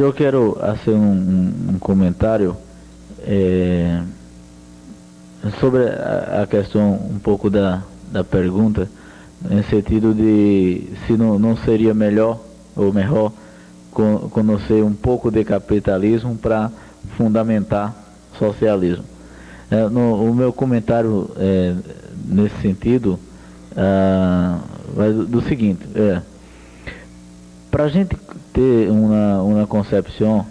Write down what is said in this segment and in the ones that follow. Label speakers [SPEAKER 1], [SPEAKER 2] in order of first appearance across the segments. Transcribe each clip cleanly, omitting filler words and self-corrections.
[SPEAKER 1] eu quero fazer um comentário sobre a questão um pouco da pergunta, em sentido de se não seria melhor ou melhor conhecer um pouco de capitalismo para fundamentar socialismo. O meu comentário nesse sentido vai do seguinte: para a gente ter uma concepção,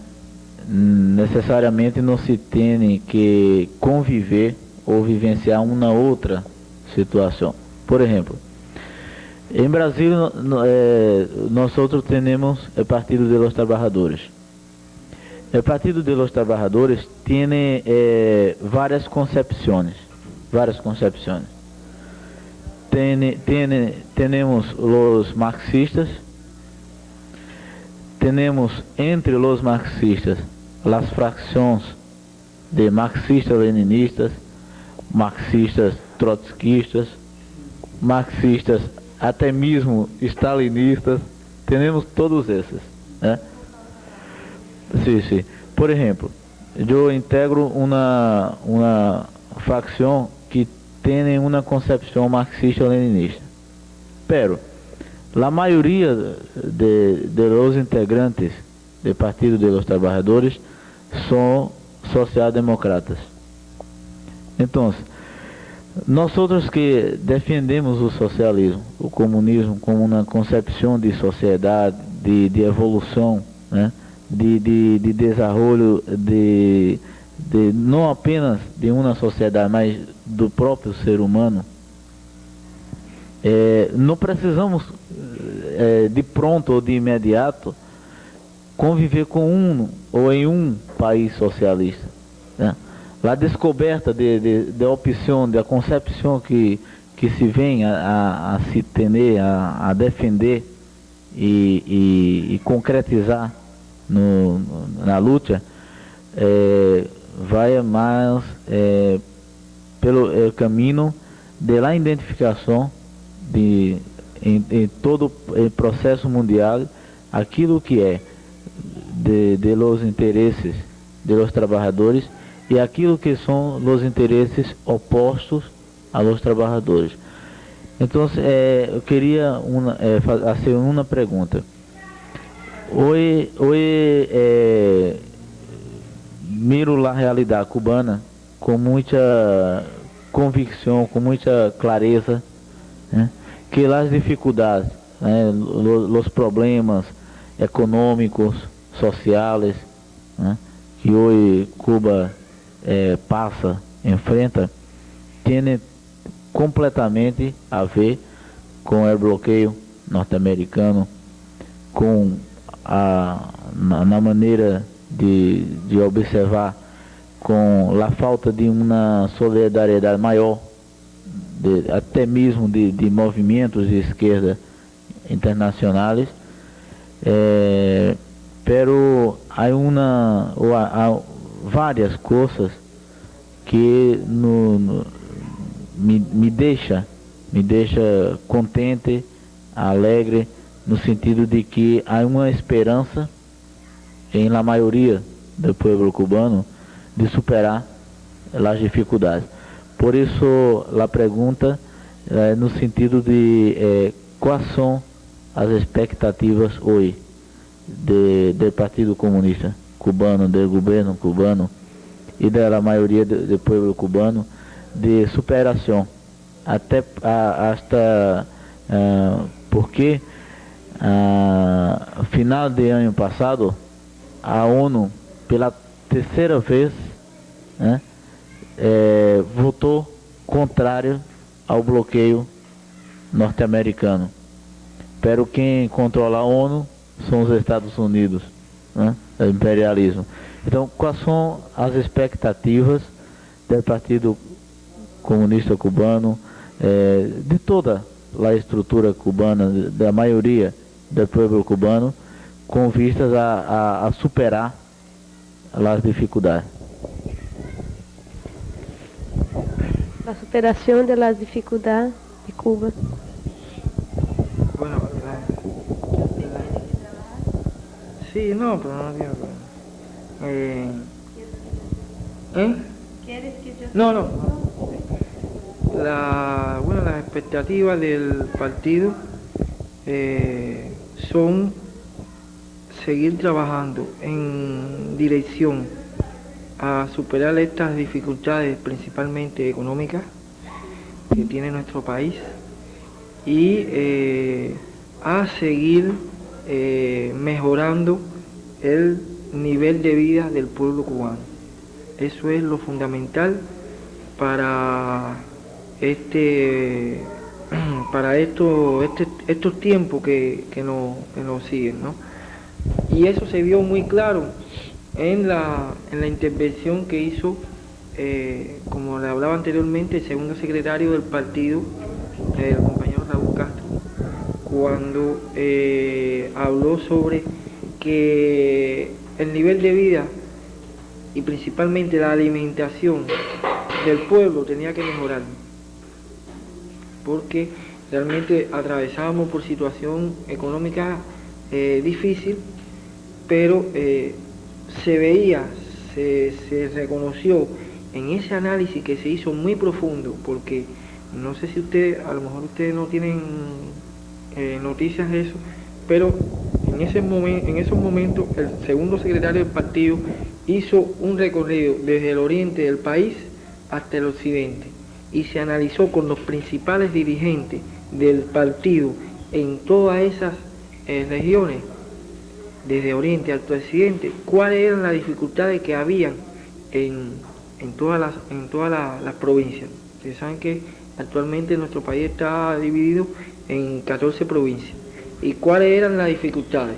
[SPEAKER 1] necessariamente não se tem que conviver ou vivenciar uma outra situação. Por exemplo, em Brasil, nós outros temos o Partido de los Trabajadores. O Partido de los Trabajadores tem várias concepções. Temos os marxistas, temos entre os marxistas as fracções de marxistas-leninistas, marxistas trotskistas, marxistas até mesmo stalinistas, temos todos esses, né? Sim. Por exemplo, eu integro uma facção que tem uma concepção marxista-leninista. Pero a maioria de los integrantes do Partido de los Trabajadores são socialdemócratas. Então, nós outros que defendemos o socialismo, o comunismo como uma concepção de sociedade, de evolução, né? de desenvolvimento de não apenas de uma sociedade, mas do próprio ser humano, não precisamos de pronto ou de imediato conviver com ou em um país socialista, né? A descoberta da opção, da concepção que se vem a se ter, a defender e concretizar na luta, vai mais pelo caminho da identificação em todo o processo mundial aquilo que é de los interesses de los trabalhadores e aquilo que são os interesses opostos a los trabalhadores. Então, eu queria fazer uma pergunta. Hoje miro a realidade cubana com muita convicção, com muita clareza, né? Que as dificuldades, né, os problemas econômicos, sociais, né, que hoje Cuba enfrenta, tem completamente a ver com o bloqueio norte-americano, com na maneira de observar, com a falta de uma solidariedade maior, até mesmo de movimentos de esquerda internacionais, pero há várias coisas que me deixa contente, alegre, no sentido de que há uma esperança em la maioria do povo cubano de superar as dificuldades. Por isso, a pergunta é no sentido de quais são as expectativas hoje do Partido Comunista Cubano, do governo cubano e da maioria do povo cubano de superação, hasta porque final de ano passado a ONU pela terceira vez, né, votou contrário ao bloqueio norte-americano. Pero quem controla a ONU são os Estados Unidos, né, o imperialismo. Então, quais são as expectativas do Partido Comunista Cubano, de toda a estrutura cubana, da maioria do povo cubano, com vistas a superar as dificuldades?
[SPEAKER 2] La superación de las dificultades de Cuba.
[SPEAKER 3] Bueno, sí, Sí, no, pero no tiene problema.
[SPEAKER 2] ¿Quieres que yo...
[SPEAKER 3] No. Las expectativas del partido son seguir trabajando en dirección a superar estas dificultades, principalmente económicas, que tiene nuestro país, y a seguir mejorando el nivel de vida del pueblo cubano. Eso es lo fundamental para estos tiempos que nos siguen, ¿no? Y eso se vio muy claro en la intervención que hizo, como le hablaba anteriormente, el segundo secretario del partido, el compañero Raúl Castro, cuando habló sobre que el nivel de vida y principalmente la alimentación del pueblo tenía que mejorar, porque realmente atravesábamos por situación económica difícil, pero se veía, se reconoció en ese análisis que se hizo muy profundo, porque no sé si a lo mejor ustedes no tienen noticias de eso, pero en esos momentos el segundo secretario del partido hizo un recorrido desde el oriente del país hasta el occidente y se analizó con los principales dirigentes del partido en todas esas regiones, desde oriente hasta occidente, cuáles eran las dificultades que habían en todas las provincias. Ustedes saben que actualmente nuestro país está dividido en 14 provincias. ¿Y cuáles eran las dificultades?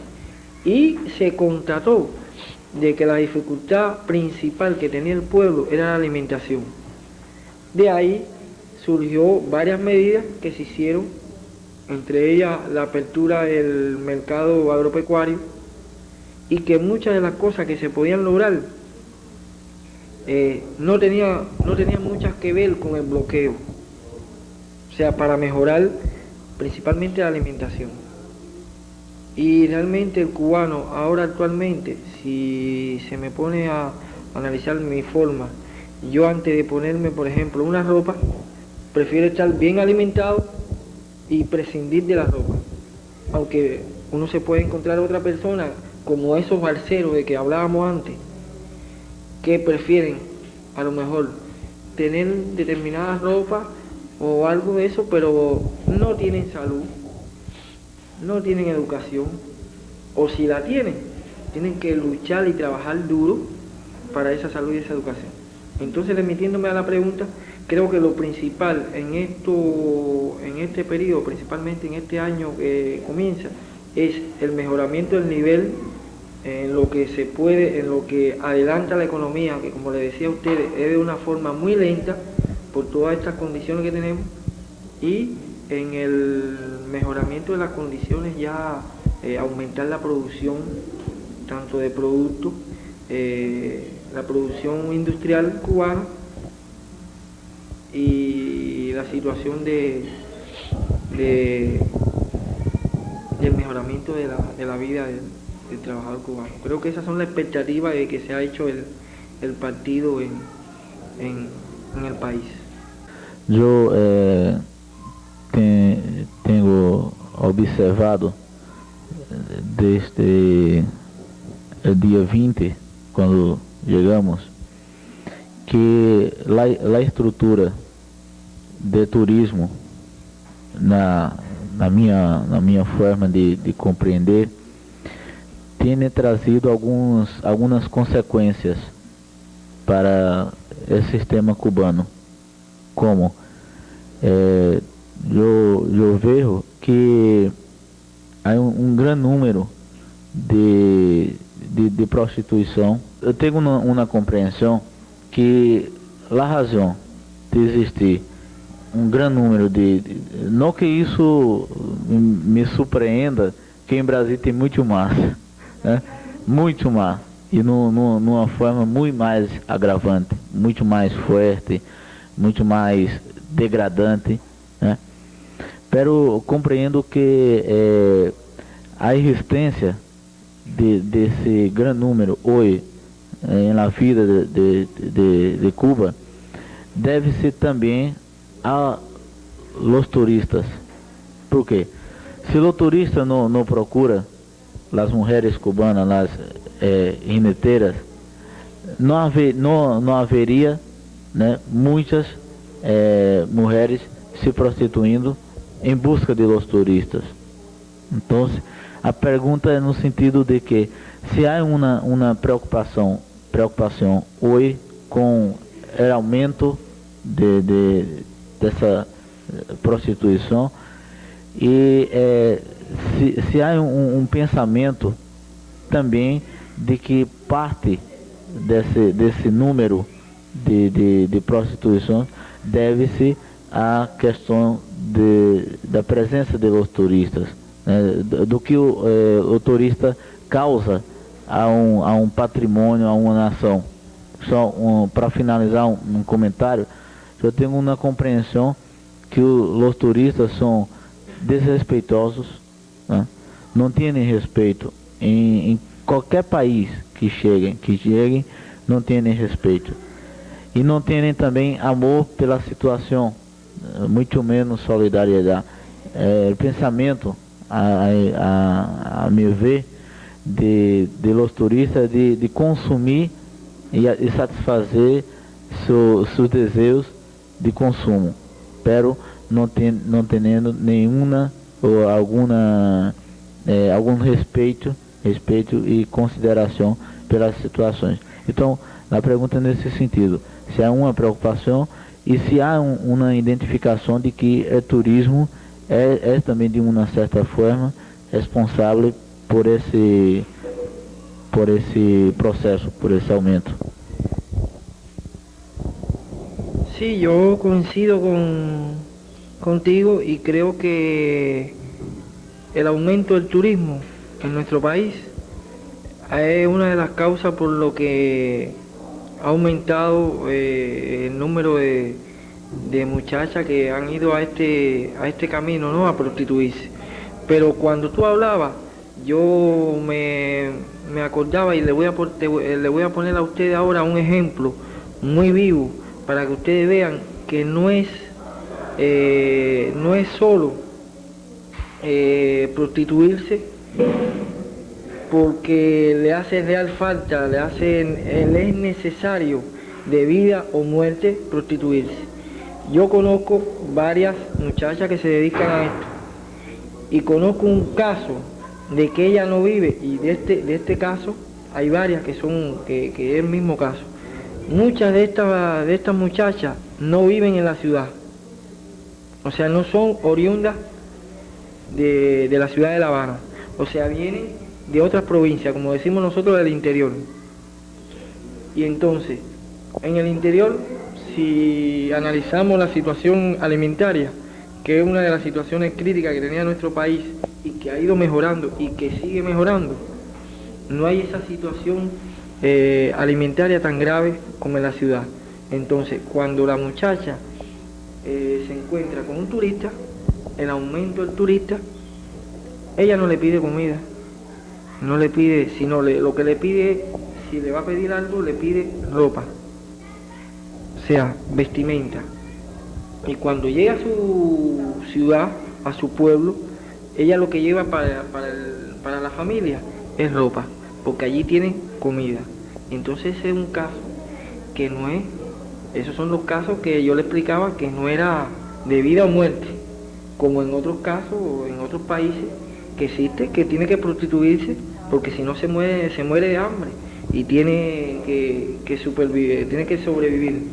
[SPEAKER 3] Y se constató de que la dificultad principal que tenía el pueblo era la alimentación. De ahí surgió varias medidas que se hicieron, entre ellas la apertura del mercado agropecuario, y que muchas de las cosas que se podían lograr no tenían muchas que ver con el bloqueo, o sea, para mejorar principalmente la alimentación. Y realmente el cubano ahora actualmente, si se me pone a analizar mi forma, yo antes de ponerme, por ejemplo, una ropa, prefiero estar bien alimentado y prescindir de la ropa. Aunque uno se puede encontrar otra persona, como esos balseros de que hablábamos antes, que prefieren a lo mejor tener determinada ropa o algo de eso, pero no tienen salud, no tienen educación, o si la tienen, tienen que luchar y trabajar duro para esa salud y esa educación. Entonces, remitiéndome a la pregunta, creo que lo principal en este periodo, principalmente en este año que comienza, es el mejoramiento del nivel en lo que se puede, en lo que adelanta la economía, que como les decía a ustedes, es de una forma muy lenta por todas estas condiciones que tenemos, y en el mejoramiento de las condiciones ya aumentar la producción tanto de productos, la producción industrial cubana y la situación del mejoramiento de la vida del trabajador cubano. Creo que esas son las expectativas de que se ha hecho el partido en el país.
[SPEAKER 1] Yo tengo observado desde el día 20, cuando llegamos, que la estrutura de turismo, na minha forma de compreender, tem trazido algumas consequências para o sistema cubano, como eu vejo que há um grande número de prostituição. Eu tenho uma compreensão que a razão de existir um grande número não que isso me surpreenda, que em Brasil tem muito mais, né? Muito mais, e numa forma muito mais agravante, muito mais forte, muito mais degradante, né? Pero compreendo que a existência de ese gran número hoy en la vida de Cuba debe-se também a los turistas. ¿Por quê? Se o turista não procura as mulheres cubanas, as jineteiras, não haveria, né, muitas mulheres se prostituindo em busca de los turistas. Então, a pergunta é no sentido de que se há uma preocupação hoje com o aumento dessa prostituição e se há um pensamento também de que parte desse número de prostituição deve-se à questão da presença de los turistas, né, do que o turista causa a um patrimônio, a uma nação. Só para finalizar um comentário, eu tenho uma compreensão que os turistas são desrespeitosos, né? Não têm respeito em qualquer país que cheguem, não têm respeito e não têm também amor pela situação, muito menos solidariedade. O pensamento, a meu ver, de los turistas de consumir e satisfazer seus desejos de consumo, pero não tendo nenhuma ou algum respeito e consideração pelas situações. Então, a pergunta é nesse sentido: se há uma preocupação e se há uma identificação de que o turismo é também de uma certa forma responsável por esse processo, por esse aumento.
[SPEAKER 3] Sí, yo coincido contigo y creo que el aumento del turismo en nuestro país es una de las causas por lo que ha aumentado el número de muchachas que han ido a este camino, ¿no?, a prostituirse. Pero cuando tú hablabas, yo me acordaba y le voy a poner a ustedes ahora un ejemplo muy vivo para que ustedes vean que no es solo prostituirse porque le hace real falta, le es necesario de vida o muerte prostituirse. Yo conozco varias muchachas que se dedican a esto y conozco un caso de que ella no vive, y de este caso hay varias que es el mismo caso. Muchas de estas muchachas no viven en la ciudad, o sea, no son oriundas de la ciudad de La Habana, o sea, vienen de otras provincias, como decimos nosotros, del interior. Y entonces, en el interior, si analizamos la situación alimentaria, que es una de las situaciones críticas que tenía nuestro país y que ha ido mejorando y que sigue mejorando, no hay esa situación alimentaria tan grave como en la ciudad. Entonces, cuando la muchacha se encuentra con un turista, el aumento del turista, ella no le pide comida, no le pide, sino lo que le pide es, si le va a pedir algo, le pide ropa, o sea, vestimenta. Y cuando llega a su ciudad, a su pueblo, ella lo que lleva para la familia es ropa, porque allí tienen comida. Entonces ese es un caso que no es, esos son los casos que yo le explicaba que no era de vida o muerte, como en otros casos o en otros países que existe, que tiene que prostituirse porque si no se muere de hambre y tiene que sobrevivir.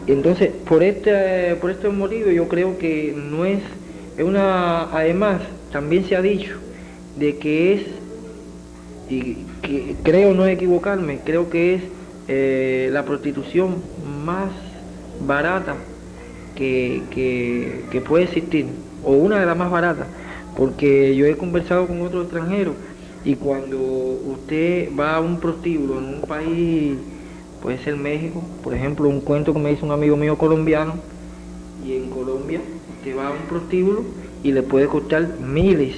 [SPEAKER 3] Entonces, por este motivo yo creo que no es además también se ha dicho de que es, y que creo no equivocarme, creo que es la prostitución más barata que puede existir, o una de las más baratas, porque yo he conversado con otros extranjeros y cuando usted va a un prostíbulo en un país, puede ser México, por ejemplo, un cuento que me hizo un amigo mío colombiano, y en Colombia usted va a un prostíbulo y le puede costar miles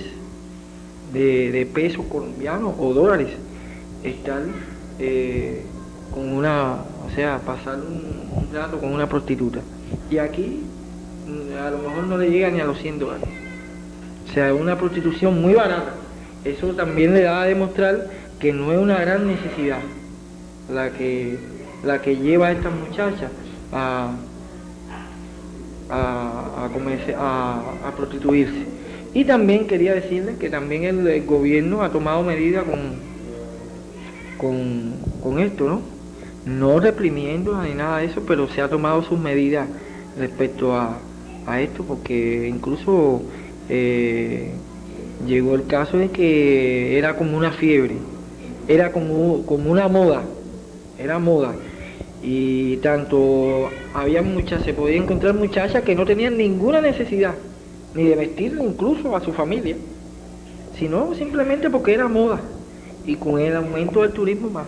[SPEAKER 3] de pesos colombianos o dólares estar con una, o sea, pasar un rato con una prostituta. Y aquí a lo mejor no le llega ni a los $100. O sea, es una prostitución muy barata. Eso también le da a demostrar que no es una gran necesidad la que lleva a estas muchachas a prostituirse. Y también quería decirles que también el gobierno ha tomado medidas con esto, ¿no? No reprimiendo ni nada de eso, pero se ha tomado sus medidas respecto a esto, porque incluso llegó el caso de que era como una fiebre, era como una moda, era moda. Y tanto se podía encontrar muchachas que no tenían ninguna necesidad, ni de vestir incluso a su familia, sino simplemente porque era moda, y con el aumento del turismo más.